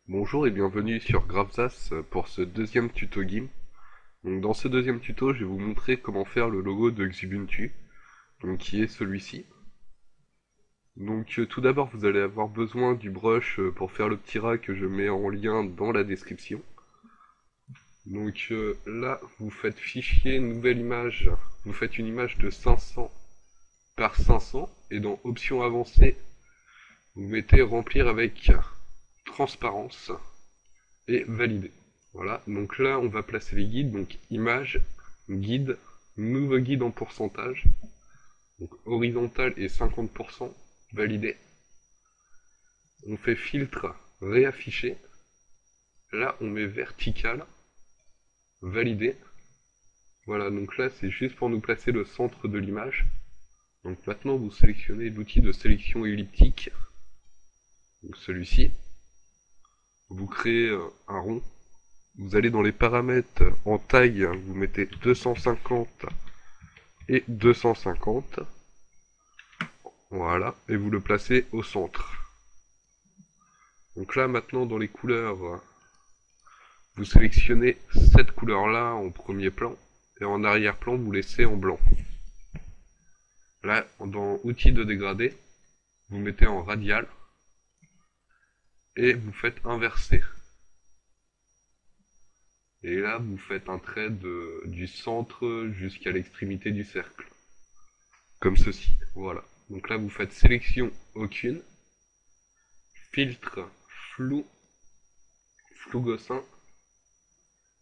Bonjour et bienvenue sur GraphSAS pour ce deuxième tuto GIMP. Donc dans ce deuxième tuto, je vais vous montrer comment faire le logo de Xubuntu, donc qui est celui-ci. Donc tout d'abord, vous allez avoir besoin du brush pour faire le petit rat que je mets en lien dans la description. Donc là, vous faites fichier, nouvelle image, vous faites une image de 500 par 500 et dans options avancées, vous mettez remplir avec transparence et valider. Voilà, donc là on va placer les guides, donc image, guide, nouveau guide en pourcentage, donc horizontal et 50%, validé. On fait filtre, réafficher, là on met vertical, validé. Voilà, donc là c'est juste pour nous placer le centre de l'image. Donc maintenant vous sélectionnez l'outil de sélection elliptique, donc celui-ci. Vous créez un rond. Vous allez dans les paramètres en taille, vous mettez 250 et 250. Voilà, et vous le placez au centre. Donc là maintenant dans les couleurs, vous sélectionnez cette couleur-là en premier plan, et en arrière-plan vous laissez en blanc. Là, dans outils de dégradé, vous mettez en radial, et vous faites inverser. Et là, vous faites un trait du centre jusqu'à l'extrémité du cercle. Comme ceci, voilà. Donc là, vous faites sélection aucune, filtre flou, flou gossin,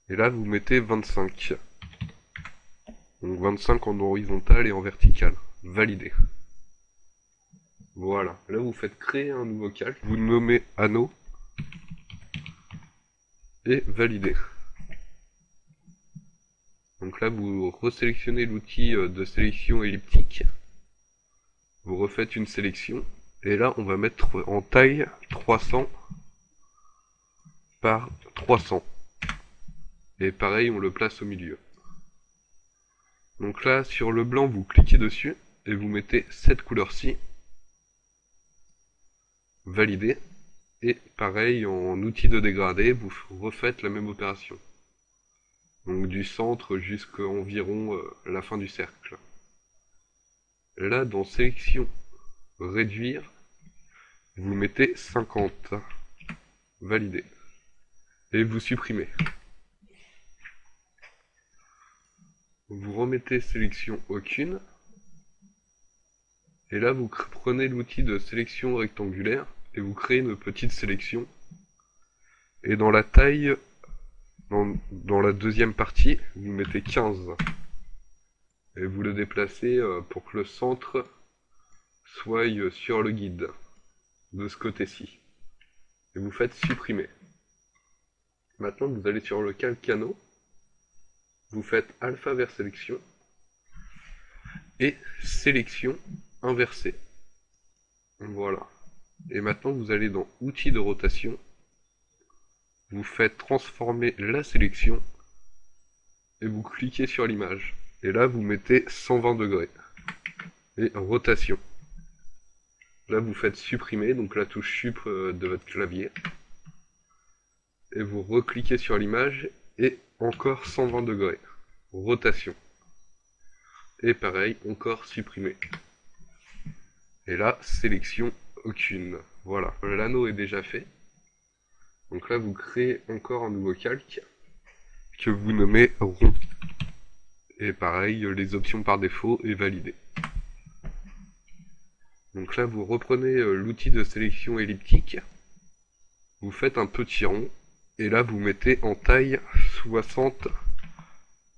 et là, vous mettez 25. Donc 25 en horizontal et en vertical. Validé. Voilà. Là, vous faites créer un nouveau calque, vous nommez anneau, et valider. Donc là, vous resélectionnez l'outil de sélection elliptique. Vous refaites une sélection. Et là, on va mettre en taille 300 par 300. Et pareil, on le place au milieu. Donc là, sur le blanc, vous cliquez dessus. Et vous mettez cette couleur-ci. Valider. Et pareil, en outil de dégradé, vous refaites la même opération. Donc du centre jusqu'à environ la fin du cercle. Là, dans sélection, réduire, vous mettez 50. Valider. Et vous supprimez. Vous remettez sélection aucune. Et là, vous prenez l'outil de sélection rectangulaire et vous créez une petite sélection. Et dans la taille, dans la deuxième partie, vous mettez 15. Et vous le déplacez pour que le centre soit sur le guide, de ce côté-ci. Et vous faites supprimer. Maintenant, vous allez sur le calque anneau, vous faites alpha vers sélection, et sélection inversée. Voilà. Et maintenant, vous allez dans outils de rotation, vous faites transformer la sélection, et vous cliquez sur l'image. Et là, vous mettez 120 degrés. Et rotation. Là, vous faites supprimer, donc la touche sup de votre clavier. Et vous recliquez sur l'image, et encore 120 degrés. Rotation. Et pareil, encore supprimer. Et là, sélection aucune. Voilà, l'anneau est déjà fait. Donc là, vous créez encore un nouveau calque que vous nommez rond. Et pareil, les options par défaut et valider. Donc là, vous reprenez l'outil de sélection elliptique. Vous faites un petit rond. Et là, vous mettez en taille 60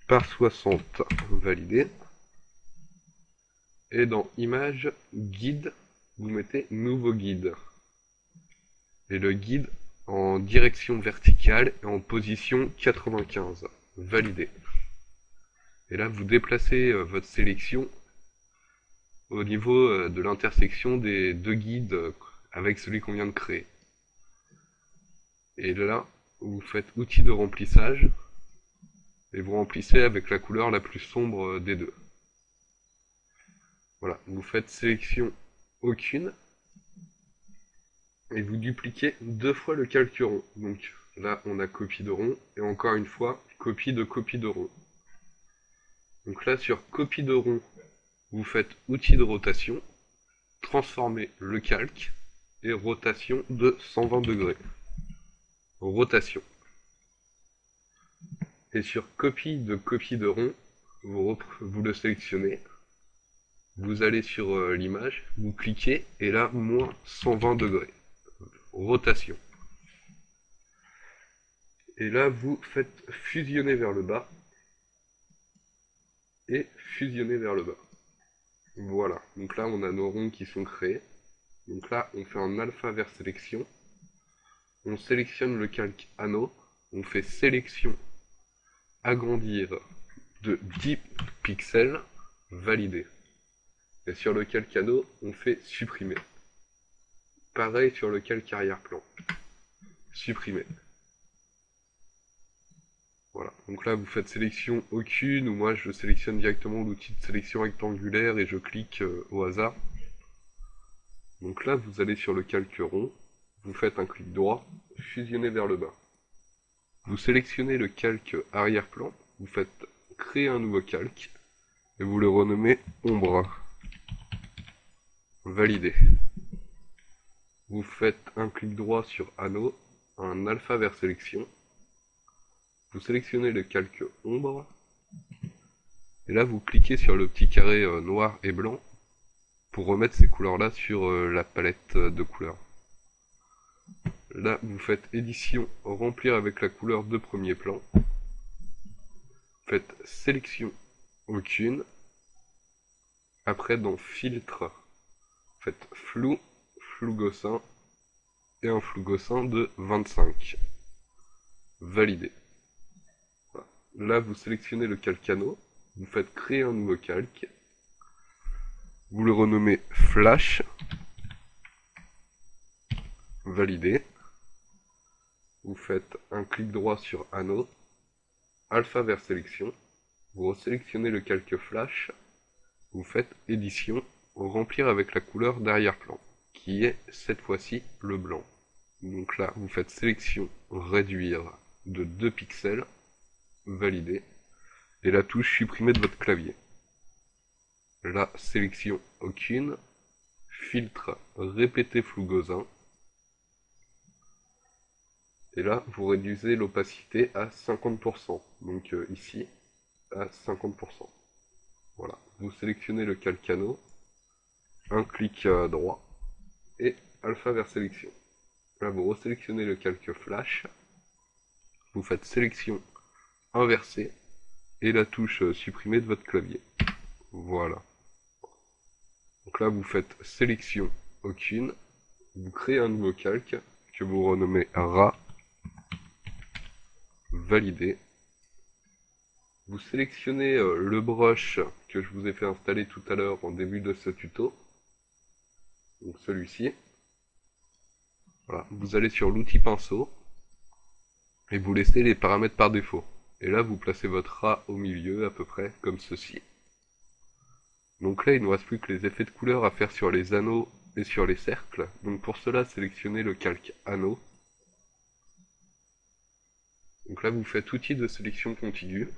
par 60. Valider. Et dans image, guide, vous mettez nouveau guide. Et le guide en direction verticale et en position 95. Valider. Et là, vous déplacez votre sélection au niveau de l'intersection des deux guides avec celui qu'on vient de créer. Et là, vous faites outil de remplissage, et vous remplissez avec la couleur la plus sombre des deux. Voilà, vous faites sélection aucune, et vous dupliquez 2 fois le calque rond. Donc là, on a copie de rond, et encore une fois, copie de rond. Donc là, sur copie de rond, vous faites outil de rotation, transformez le calque, et rotation de 120 degrés. Rotation. Et sur copie de rond, vous le sélectionnez, vous allez sur l'image, vous cliquez, et là, moins 120 degrés. Rotation. Et là, vous faites fusionner vers le bas, et fusionner vers le bas. Voilà, donc là, on a nos ronds qui sont créés. Donc là, on fait un alpha vers sélection. On sélectionne le calque anneau. On fait sélection, agrandir de 10 pixels, valider. Et sur le calque anneau, on fait supprimer. Pareil sur le calque arrière-plan. Supprimer. Voilà, donc là vous faites sélection aucune, ou moi je sélectionne directement l'outil de sélection rectangulaire et je clique au hasard. Donc là vous allez sur le calque rond, vous faites un clic droit, fusionner vers le bas. Vous sélectionnez le calque arrière-plan, vous faites créer un nouveau calque, et vous le renommez ombre. Valider. Vous faites un clic droit sur anneau, un alpha vers sélection. Vous sélectionnez le calque ombre, et là vous cliquez sur le petit carré noir et blanc pour remettre ces couleurs-là sur la palette de couleurs. Là vous faites édition, remplir avec la couleur de premier plan. Faites sélection aucune. Après dans filtre, faites flou, flou gossin et un flou gossin de 25. Valider. Là, vous sélectionnez le calque anneau, vous faites créer un nouveau calque, vous le renommez Flash, valider, vous faites un clic droit sur anneau, alpha vers sélection, vous resélectionnez le calque Flash, vous faites édition, remplir avec la couleur d'arrière-plan, qui est cette fois-ci le blanc. Donc là, vous faites sélection, réduire de 2 pixels, valider, et la touche supprimer de votre clavier. Là, sélection aucune, filtre répéter flou gaussien, et là vous réduisez l'opacité à 50%, donc ici à 50%. Voilà, vous sélectionnez le calque anneau, un clic droit, et alpha vers sélection. Là vous resélectionnez le calque flash, vous faites sélection inversée, et la touche supprimée de votre clavier. Voilà. Donc là vous faites sélection aucune, vous créez un nouveau calque que vous renommez ras, valider. Vous sélectionnez le brush que je vous ai fait installer tout à l'heure en début de ce tuto, donc celui-ci. Voilà, vous allez sur l'outil pinceau et vous laissez les paramètres par défaut. Et là vous placez votre ras au milieu à peu près comme ceci. Donc là il ne nous reste plus que les effets de couleur à faire sur les anneaux et sur les cercles. Donc pour cela sélectionnez le calque anneau. Donc là vous faites outil de sélection contiguë.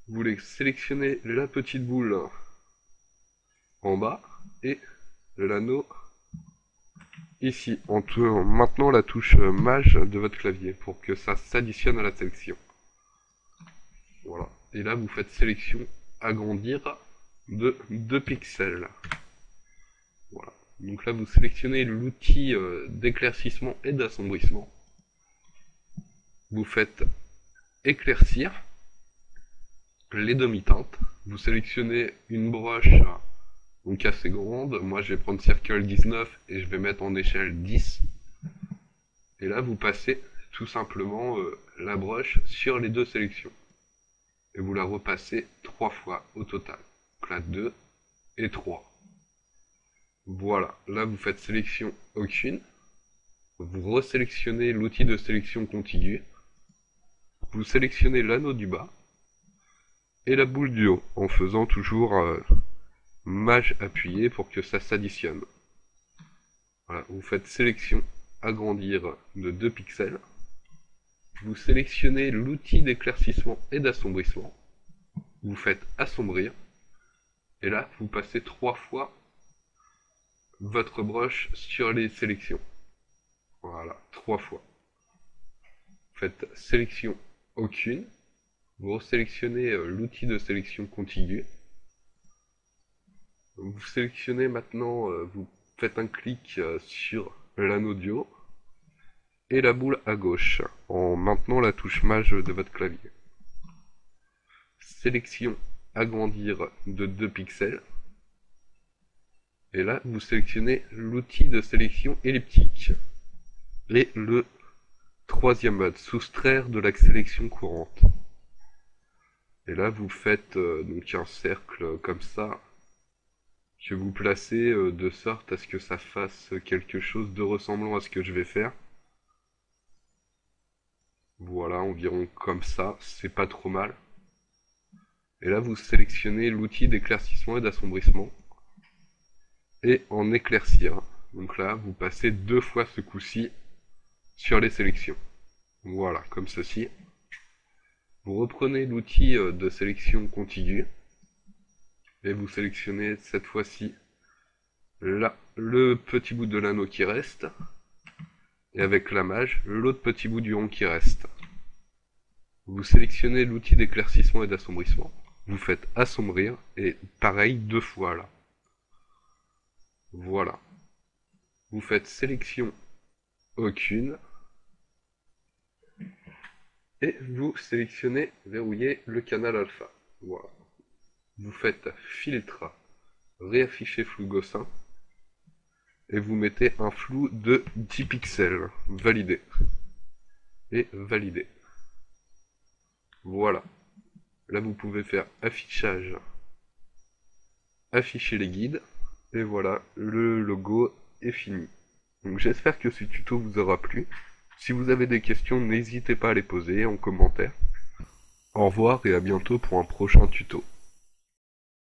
Vous voulez sélectionner la petite boule en bas et l'anneau ici, en maintenant la touche maj de votre clavier pour que ça s'additionne à la sélection. Voilà. Et là vous faites sélection agrandir de 2 pixels. Voilà. Donc là vous sélectionnez l'outil d'éclaircissement et d'assombrissement. Vous faites éclaircir les demi-teintes. Vous sélectionnez une broche donc assez grande. Moi je vais prendre Circle 19 et je vais mettre en échelle 10. Et là vous passez tout simplement la broche sur les deux sélections. Et vous la repassez 3 fois au total. Donc là 2 et 3. Voilà, là vous faites sélection aucune. vous resélectionnez l'outil de sélection contiguë, vous sélectionnez l'anneau du bas et la boule du haut, en faisant toujours maj appuyé pour que ça s'additionne. Voilà, vous faites sélection, agrandir de 2 pixels, vous sélectionnez l'outil d'éclaircissement et d'assombrissement, vous faites assombrir, et là vous passez 3 fois votre brush sur les sélections. Voilà, 3 fois. Faites sélection aucune, vous resélectionnez l'outil de sélection contiguë, vous sélectionnez maintenant, vous faites un clic sur l'anneau du haut, et la boule à gauche, en maintenant la touche maj de votre clavier. Sélection agrandir de 2 pixels, et là vous sélectionnez l'outil de sélection elliptique. Et le troisième mode, soustraire de la sélection courante. Et là vous faites donc un cercle comme ça, que vous placez de sorte à ce que ça fasse quelque chose de ressemblant à ce que je vais faire. Voilà, environ comme ça, c'est pas trop mal. Et là vous sélectionnez l'outil d'éclaircissement et d'assombrissement. Et en éclaircir. Donc là vous passez 2 fois ce coup-ci sur les sélections. Voilà, comme ceci. Vous reprenez l'outil de sélection contiguë. Et vous sélectionnez cette fois-ci là le petit bout de l'anneau qui reste. Et avec la maj, l'autre petit bout du rond qui reste. Vous sélectionnez l'outil d'éclaircissement et d'assombrissement. Vous faites assombrir, et pareil 2 fois là. Voilà. Vous faites sélection aucune. Et vous sélectionnez, verrouillez le canal alpha. Voilà. Vous faites filtre, réafficher flou Gaussian. Et vous mettez un flou de 10 pixels. Valider. Et valider. Voilà. Là vous pouvez faire affichage. Afficher les guides. Et voilà, le logo est fini. Donc j'espère que ce tuto vous aura plu. Si vous avez des questions, n'hésitez pas à les poser en commentaire. Au revoir et à bientôt pour un prochain tuto.